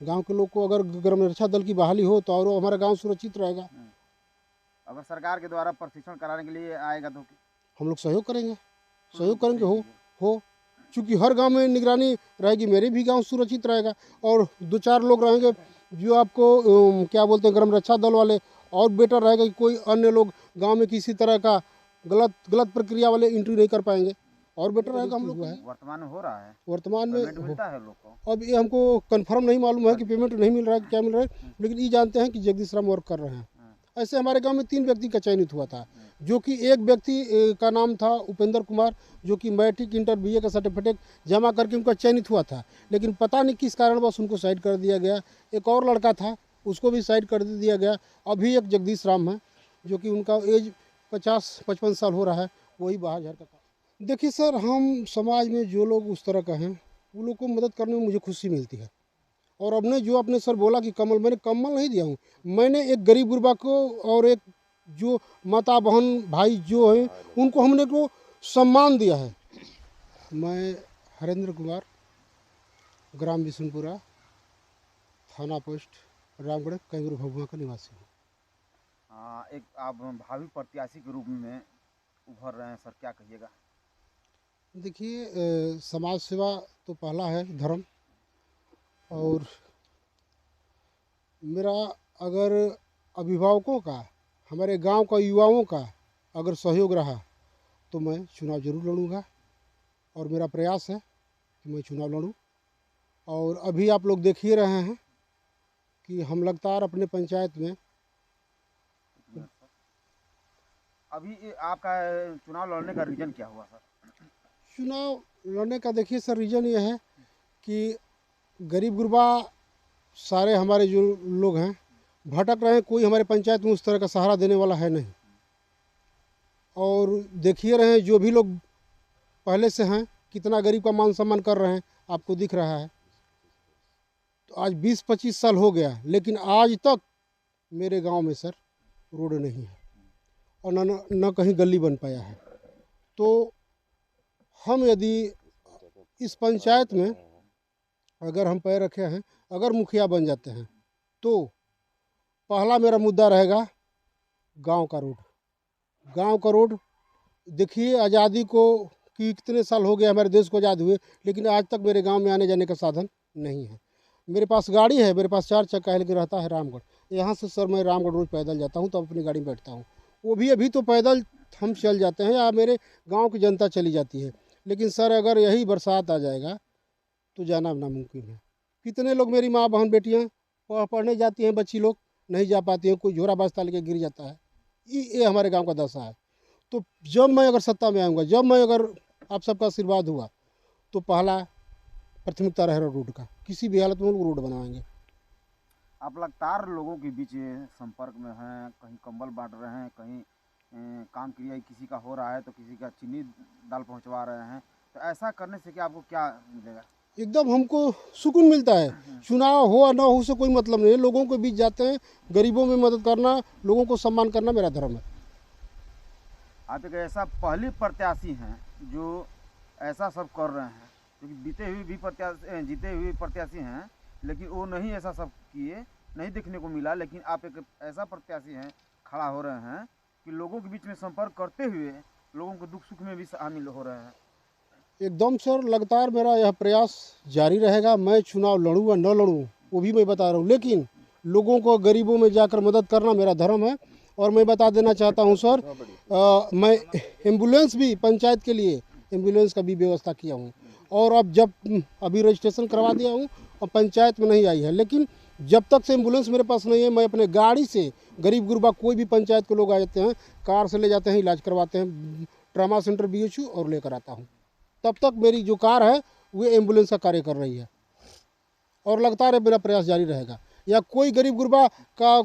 गांव के लोग को अगर ग्राम रक्षा दल की बहाली हो तो और हमारा गांव सुरक्षित रहेगा। अगर सरकार के द्वारा प्रशिक्षण कराने के लिए आएगा तो हम लोग सहयोग करेंगे, तो सहयोग करेंगे। सही चीज़ है। हो चूँकि हर गांव में निगरानी रहेगी, मेरे भी गांव सुरक्षित रहेगा। और 2-4 लोग रहेंगे जो आपको क्या बोलते हैं ग्राम रक्षा दल वाले, और बेटर रहेगा कि कोई अन्य लोग गांव में किसी तरह का गलत प्रक्रिया वाले एंट्री नहीं कर पाएंगे, और बेटर रहेगा हम लोग का। वर्तमान में हो रहा है, वर्तमान में पेमेंट मिलता है लोग को। अब ये हमको कंफर्म नहीं मालूम है कि पेमेंट नहीं मिल रहा है, क्या मिल रहा है, लेकिन ये जानते हैं कि जगदीश राम वर्क कर रहे हैं। ऐसे हमारे गांव में 3 व्यक्ति का चयनित हुआ था, जो कि एक व्यक्ति का नाम था उपेंद्र कुमार, जो कि मैट्रिक इंटर बीए का सर्टिफिकेट जमा करके उनका चयनित हुआ था, लेकिन पता नहीं किस कारणवश उनको साइड कर दिया गया। एक और लड़का था, उसको भी साइड कर दिया गया। अभी एक जगदीश राम है, जो कि उनका एज 50-55 साल हो रहा है, वही बाहर झाड़ का काम। देखिए सर, हम समाज में जो लोग उस तरह का हैं, वो लोग को मदद करने में मुझे खुशी मिलती है। और अब ने जो आपने सर बोला कि कमल, मैंने कमल नहीं दिया हूँ, मैंने एक गरीब गुरबा को और एक जो माता बहन भाई जो है उनको हमने को सम्मान दिया है। मैं हरेंद्र कुमार, ग्राम बिशनपुरा, थाना पोस्ट रामगढ़, कैंगरू भभुआ का निवासी हूँ। एक आप भावी प्रत्याशी के रूप में उभर रहे हैं सर, क्या कहिएगा? देखिए, समाज सेवा तो पहला है धर्म, और मेरा अगर अभिभावकों का, हमारे गांव का युवाओं का अगर सहयोग रहा तो मैं चुनाव जरूर लड़ूंगा, और मेरा प्रयास है कि मैं चुनाव लड़ूं। और अभी आप लोग देख ही रहे हैं कि हम लगातार अपने पंचायत में अभी आपका चुनाव लड़ने का रीजन क्या हुआ सर? चुनाव लड़ने का देखिए सर, रीज़न ये है कि गरीब गुरबा सारे हमारे जो लोग हैं भटक रहे हैं, कोई हमारे पंचायत में उस तरह का सहारा देने वाला है नहीं। और देखिए रहे हैं जो भी लोग पहले से हैं कितना गरीब का मान सम्मान कर रहे हैं, आपको दिख रहा है। तो आज 20-25 साल हो गया, लेकिन आज तक मेरे गांव में सर रोड नहीं है, और न कहीं गली बन पाया है। तो हम यदि इस पंचायत में अगर हम पैर रखे हैं, अगर मुखिया बन जाते हैं, तो पहला मेरा मुद्दा रहेगा गांव का रोड। गांव का रोड देखिए, आज़ादी को कि कितने साल हो गए हमारे देश को आज़ाद हुए, लेकिन आज तक मेरे गांव में आने जाने का साधन नहीं है। मेरे पास गाड़ी है, मेरे पास 4 चक्का है, लेकिन रहता है रामगढ़। यहाँ से सर मैं रामगढ़ रोज़ पैदल जाता हूँ, तो अपनी गाड़ी में बैठता हूँ। वो भी अभी तो पैदल हम चल जाते हैं या मेरे गाँव की जनता चली जाती है, लेकिन सर अगर यही बरसात आ जाएगा तो जाना नामुमकिन है। कितने लोग, मेरी माँ बहन बेटियाँ पढ़ने जाती हैं, बच्ची लोग नहीं जा पाती हैं, कोई झोरा बस्ता लेके गिर जाता है। ये हमारे गांव का दशा है। तो जब मैं अगर सत्ता में आऊँगा, जब मैं अगर आप सबका आशीर्वाद हुआ, तो पहला प्राथमिकता रहेगा रोड का। किसी भी हालत में हम लोग रोड बनाएंगे। आप लगातार लोगों के बीच संपर्क में हैं, कहीं कंबल बांट रहे हैं, कहीं काम क्रिया किसी का हो रहा है तो किसी का चीनी दाल पहुंचवा रहे हैं, तो ऐसा करने से क्या आपको क्या मिलेगा? एकदम हमको सुकून मिलता है। चुनाव हो या ना हो उससे कोई मतलब नहीं है, लोगों के बीच जाते हैं, गरीबों में मदद करना, लोगों को सम्मान करना मेरा धर्म है। आप एक ऐसा पहले प्रत्याशी हैं जो ऐसा सब कर रहे हैं, क्योंकि जीते हुए प्रत्याशी हैं, लेकिन वो नहीं ऐसा सब किए, नहीं देखने को मिला। लेकिन आप एक ऐसा प्रत्याशी हैं, खड़ा हो रहे हैं कि लोगों के बीच में संपर्क करते हुए लोगों को दुख सुख में भी शामिल हो रहे हैं। एकदम सर, लगातार मेरा यह प्रयास जारी रहेगा। मैं चुनाव लड़ूँ या न लड़ूँ वो भी मैं बता रहा हूँ, लेकिन लोगों को, गरीबों में जाकर मदद करना मेरा धर्म है। और मैं बता देना चाहता हूँ सर, मैं एम्बुलेंस भी पंचायत के लिए एम्बुलेंस का भी व्यवस्था किया हूँ। और अब जब अभी रजिस्ट्रेशन करवा दिया हूँ, और पंचायत में नहीं आई है, लेकिन जब तक से एम्बुलेंस मेरे पास नहीं है, मैं अपने गाड़ी से गरीब गुरबा कोई भी पंचायत के लोग आ जाते हैं, कार से ले जाते हैं, इलाज करवाते हैं, ट्रामा सेंटर BHU और लेकर आता हूँ। तब तक मेरी जो कार है वो एम्बुलेंस का कार्य कर रही है, और लगातार मेरा प्रयास जारी रहेगा। या कोई गरीब गुरबा का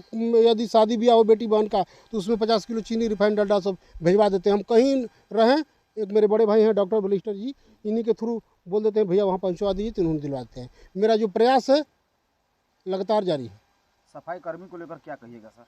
यदि शादी ब्याह हो बेटी बहन का, तो उसमें 50 किलो चीनी, रिफाइंड डालडा सब भिजवा देते हैं। हम कहीं रहें, एक मेरे बड़े भाई हैं डॉक्टर बलिस्टर जी, इन्हीं के थ्रू बोल देते हैं भैया वहाँ पहुँचवा दीजिए, तो उन्होंने दिलवाते हैं। मेरा जो प्रयास है लगातार जारी है। सफाई कर्मी को लेकर क्या कहिएगा सर?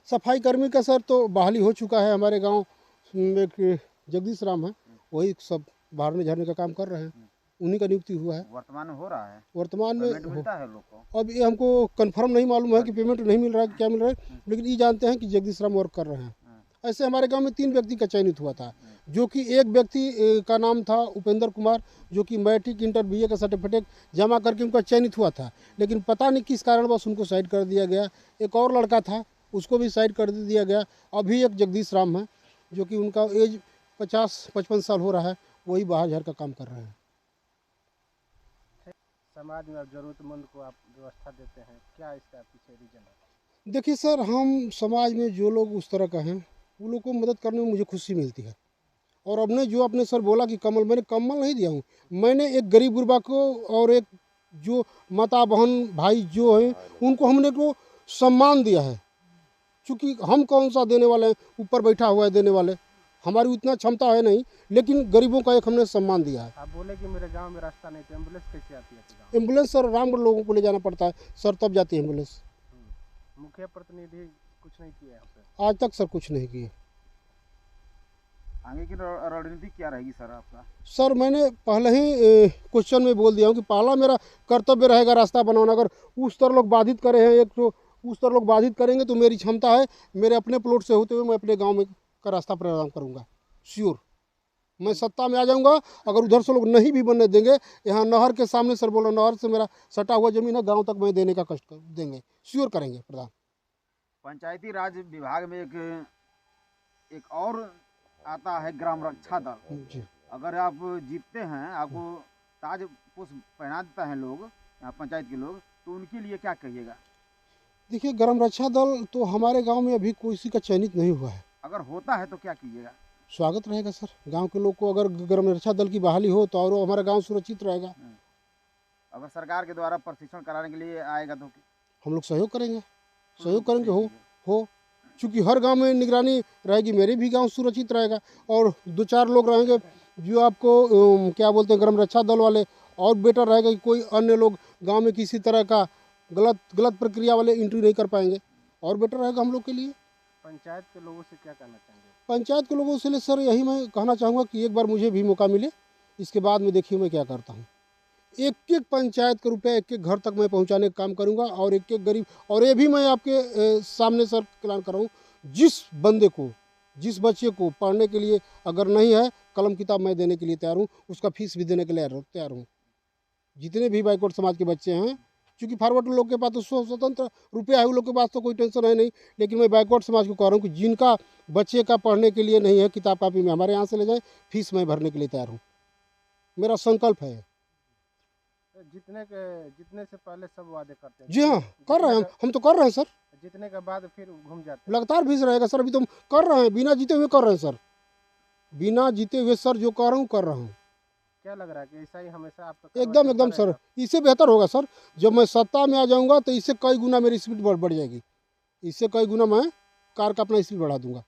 सफाई कर्मी का सर तो बहाली हो चुका है। हमारे गाँव में एक जगदीश राम है, वही सब बाहरने झाड़ने का काम कर रहे हैं। उन्हीं का नियुक्ति हुआ है। वर्तमान में हो रहा है, वर्तमान में पेमेंट मिलता है लोग को। अब ये हमको कंफर्म नहीं मालूम है कि पेमेंट नहीं मिल रहा है, क्या मिल रहा है, लेकिन ये जानते हैं कि जगदीश राम वर्क कर रहे हैं। ऐसे हमारे गांव में 3 व्यक्ति का चयनित हुआ था, जो कि एक व्यक्ति का नाम था उपेंद्र कुमार, जो कि मैट्रिक इंटर BA का सर्टिफिकेट जमा करके उनका चयनित हुआ था, लेकिन पता नहीं किस कारणवश उनको साइड कर दिया गया। एक और लड़का था, उसको भी साइड कर दिया गया। अभी एक जगदीश राम है, जो कि उनका एज 50-55 साल हो रहा है, वही बाहर झाड़ का काम कर रहे हैं। समाज में ज़रूरतमंद को आप व्यवस्था देते हैं, क्या इसका पीछे रीजन है? देखिए सर, हम समाज में जो लोग उस तरह का हैं, वो लोग को मदद करने में मुझे खुशी मिलती है। और अपने जो आपने सर बोला कि कमल, मैंने कमल नहीं दिया हूँ, मैंने एक गरीब गुरबा को और एक जो माता बहन भाई जो हैं उनको हमने को सम्मान दिया है। क्योंकि हम कौन सा देने वाले हैं, ऊपर बैठा हुआ है देने वाले, हमारी उतना क्षमता है नहीं, लेकिन गरीबों का एक हमने सम्मान दिया है। आप बोले कि मेरे गांव में रास्ता नहीं, तो एम्बुलेंस कैसे आती है आपके गाँव? एम्बुलेंस सर रामगढ़ लोगों को ले जाना पड़ता है सर, तब जाती है एम्बुलेंस। मुखिया प्रतिनिधि कुछ नहीं किया यहाँ पे? आज तक सर कुछ नहीं किए। आगे की रणनीति क्या रहेगी सर आपका? सर मैंने पहले ही क्वेश्चन में बोल दिया हूँ कि पहला मेरा कर्तव्य रहेगा रास्ता बनाना। अगर उस तरह लोग बाधित करे हैं, एक तो उस तरह लोग बाधित करेंगे, तो मेरी क्षमता है मेरे अपने प्लॉट से होते हुए मैं अपने गांव में का रास्ता प्रदान करूंगा। श्योर मैं सत्ता में आ जाऊंगा। अगर उधर से लोग नहीं भी बनने देंगे, यहाँ नहर के सामने सर बोला, नहर से मेरा सटा हुआ जमीन है, गाँव तक मैं देने का कष्ट देंगे, श्योर करेंगे प्रधान। पंचायती राज विभाग में एक और आता है ग्राम रक्षा दल। जी अगर आप जीतते हैं, आपको ताज पुष्प पहना देता है लोग, यहाँ पंचायत के लोग, तो उनके लिए क्या कहिएगा? देखिए, ग्राम रक्षा दल तो हमारे गांव में अभी किसी का चयनित नहीं हुआ है। अगर होता है तो क्या कीजिएगा? स्वागत रहेगा सर। गांव के लोग को अगर ग्राम रक्षा दल की बहाली हो तो और हमारा गांव सुरक्षित रहेगा। अगर सरकार के द्वारा प्रशिक्षण कराने के लिए आएगा तो हम लोग सहयोग करेंगे, सहयोग करेंगे। हो चूँकि हर गांव में निगरानी रहेगी, मेरे भी गांव सुरक्षित रहेगा। और 2-4 लोग रहेंगे जो आपको क्या बोलते हैं, ग्राम रक्षा दल वाले, और बेटर रहेगा कि कोई अन्य लोग गांव में किसी तरह का गलत प्रक्रिया वाले एंट्री नहीं कर पाएंगे, और बेटर रहेगा हम लोग के लिए। पंचायत के लोगों से क्या कहना चाहेंगे? पंचायत के लोगों से सर यही मैं कहना चाहूँगा कि एक बार मुझे भी मौका मिले, इसके बाद में देखिए मैं क्या करता हूँ। एक पंचायत का रुपया एक घर तक मैं पहुँचाने का काम करूँगा, और एक गरीब, और ये भी मैं आपके सामने सर ऐलान कर रहा हूँ, जिस बंदे को, जिस बच्चे को पढ़ने के लिए अगर नहीं है, कलम किताब मैं देने के लिए तैयार हूँ, उसका फीस भी देने के लिए तैयार हूँ। जितने भी बैकवर्ड समाज के बच्चे हैं, क्योंकि फॉरवर्ड लोग के पास तो स्वतंत्र रुपया है, उन लोग के पास तो कोई टेंशन है नहीं, लेकिन मैं बैकवर्ड समाज को कह रहा हूँ कि जिनका बच्चे का पढ़ने के लिए नहीं है, किताब कापी में हमारे यहाँ से ले जाए, फीस मैं भरने के लिए तैयार हूँ। मेरा संकल्प है। जितने से पहले सब वादे करते हैं। जी हाँ, कर रहे हैं हम तो कर रहे हैं सर। जितने के बाद फिर घूम जाते हैं। लगातार भीज रहेगा सर। अभी तो हम कर रहे हैं, बिना जीते हुए कर रहे हैं सर, बिना जीते हुए सर जो कर रहा हूँ कर रहा हूँ। क्या लग रहा है कि ऐसा ही हमेशा आपका एकदम सर, इससे बेहतर होगा सर। जब मैं सत्ता में आ जाऊंगा तो इससे कई गुना मेरी स्पीड बढ़ जाएगी, इससे कई गुना मैं कार का अपना स्पीड बढ़ा दूंगा।